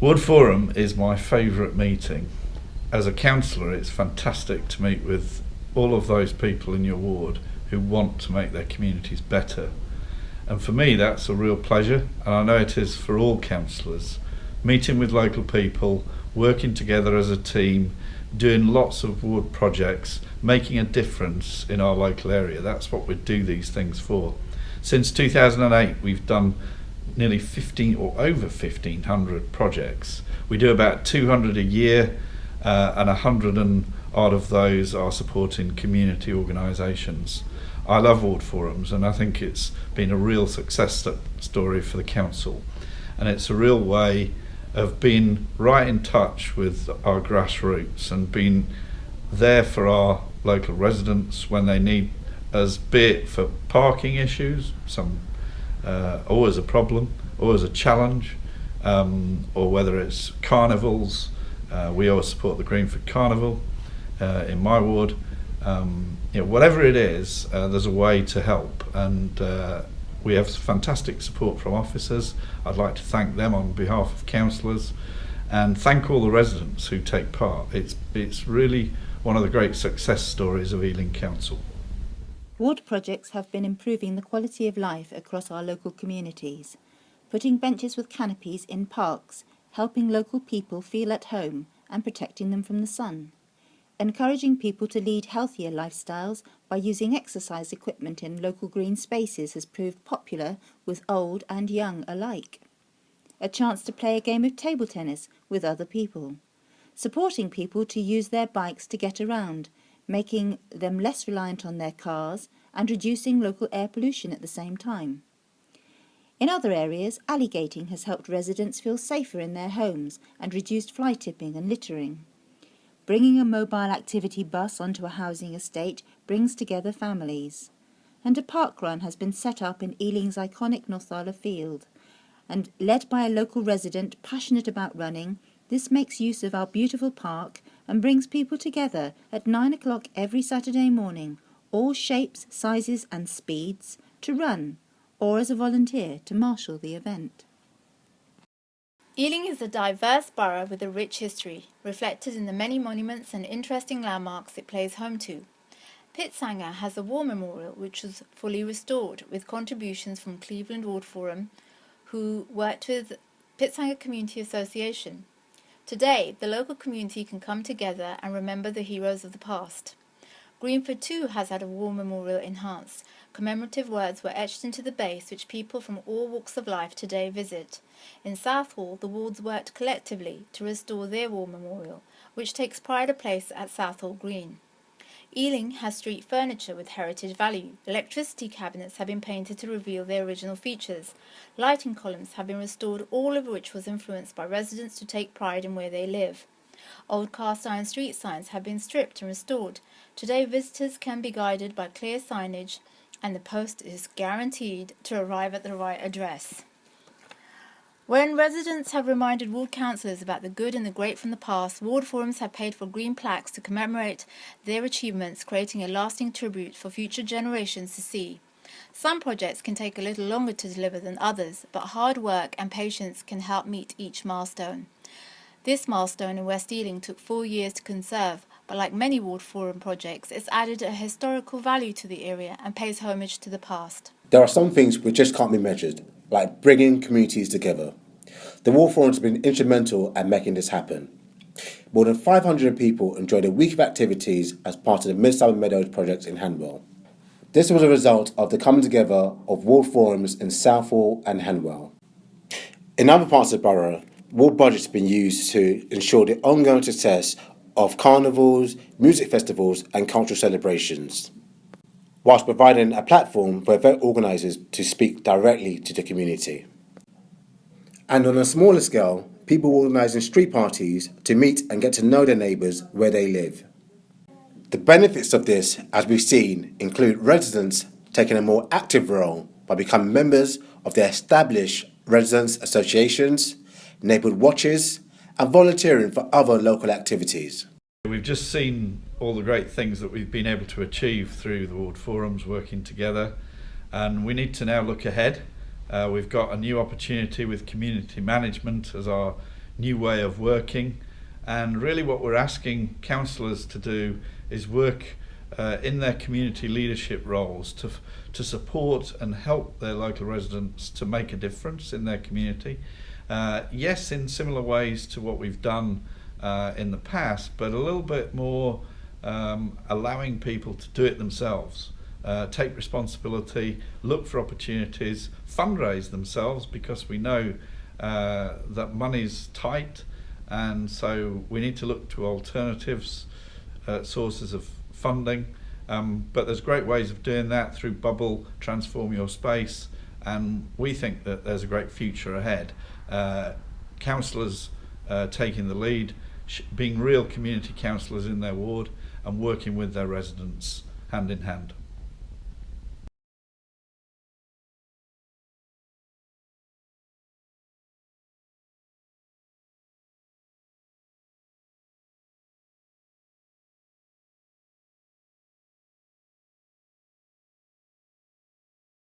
Ward Forum is my favourite meeting. As a councillor, it's fantastic to meet with all of those people in your ward who want to make their communities better. And for me, that's a real pleasure, and I know it is for all councillors. Meeting with local people, working together as a team, doing lots of ward projects, making a difference in our local area. That's what we do these things for. Since 2008, we've done nearly 15 or over 1,500 projects. We do about 200 a year, and 100 and odd of those are supporting community organisations. I love Ward Forums, and I think it's been a real success story for the council, and it's a real way of being right in touch with our grassroots and being there for our local residents when they need us, be it for parking issues, always a problem, always a challenge, or whether it's carnivals. We always support the Greenford Carnival in my ward. Whatever it is, there's a way to help, and we have fantastic support from officers. I'd like to thank them on behalf of councillors, and thank all the residents who take part. It's really one of the great success stories of Ealing Council. Ward projects have been improving the quality of life across our local communities, putting benches with canopies in parks, helping local people feel at home and protecting them from the sun, encouraging people to lead healthier lifestyles by using exercise equipment in local green spaces has proved popular with old and young alike. A chance to play a game of table tennis with other people, supporting people to use their bikes to get around, making them less reliant on their cars and reducing local air pollution at the same time. In other areas, alligating has helped residents feel safer in their homes and reduced fly tipping and littering. Bringing a mobile activity bus onto a housing estate brings together families. And a park run has been set up in Ealing's iconic Northala Field. And led by a local resident passionate about running, this makes use of our beautiful park and brings people together at 9 o'clock every Saturday morning, all shapes, sizes and speeds, to run, or as a volunteer to marshal the event. Ealing is a diverse borough with a rich history, reflected in the many monuments and interesting landmarks it plays home to. Pitsanger has a war memorial which was fully restored, with contributions from Cleveland Ward Forum, who worked with Pitsanger Community Association. Today, the local community can come together and remember the heroes of the past. Greenford too has had a war memorial enhanced. Commemorative words were etched into the base which people from all walks of life today visit. In Southall, the wards worked collectively to restore their war memorial, which takes pride of place at Southall Green. Ealing has street furniture with heritage value. Electricity cabinets have been painted to reveal their original features. Lighting columns have been restored, all of which was influenced by residents to take pride in where they live. Old cast iron street signs have been stripped and restored. Today visitors can be guided by clear signage, and the post is guaranteed to arrive at the right address. When residents have reminded ward councillors about the good and the great from the past, ward forums have paid for green plaques to commemorate their achievements, creating a lasting tribute for future generations to see. Some projects can take a little longer to deliver than others, but hard work and patience can help meet each milestone. This milestone in West Ealing took 4 years to conserve, but like many Ward Forum projects, it's added a historical value to the area and pays homage to the past. There are some things which just can't be measured, like bringing communities together. The Ward Forum has been instrumental at making this happen. More than 500 people enjoyed a week of activities as part of the Midsummer Meadows project in Hanwell. This was a result of the coming together of Ward Forums in Southall and Hanwell. In other parts of the borough, ward budgets have been used to ensure the ongoing success of carnivals, music festivals and cultural celebrations, whilst providing a platform for event organisers to speak directly to the community. And on a smaller scale, people organising street parties to meet and get to know their neighbours where they live. The benefits of this, as we've seen, include residents taking a more active role by becoming members of their established residents' associations, neighbourhood watches, and volunteering for other local activities. We've just seen all the great things that we've been able to achieve through the Ward Forums working together, and we need to now look ahead. We've got a new opportunity with community management as our new way of working, and really what we're asking councillors to do is work in their community leadership roles to support and help their local residents to make a difference in their community. Yes, in similar ways to what we've done in the past, but a little bit more allowing people to do it themselves, take responsibility, look for opportunities, fundraise themselves, because we know that money's tight, and so we need to look to alternatives, sources of funding, but there's great ways of doing that through Bubble, Transform Your Space, and we think that there's a great future ahead. Councillors taking the lead, being real community councillors in their ward and working with their residents hand in hand.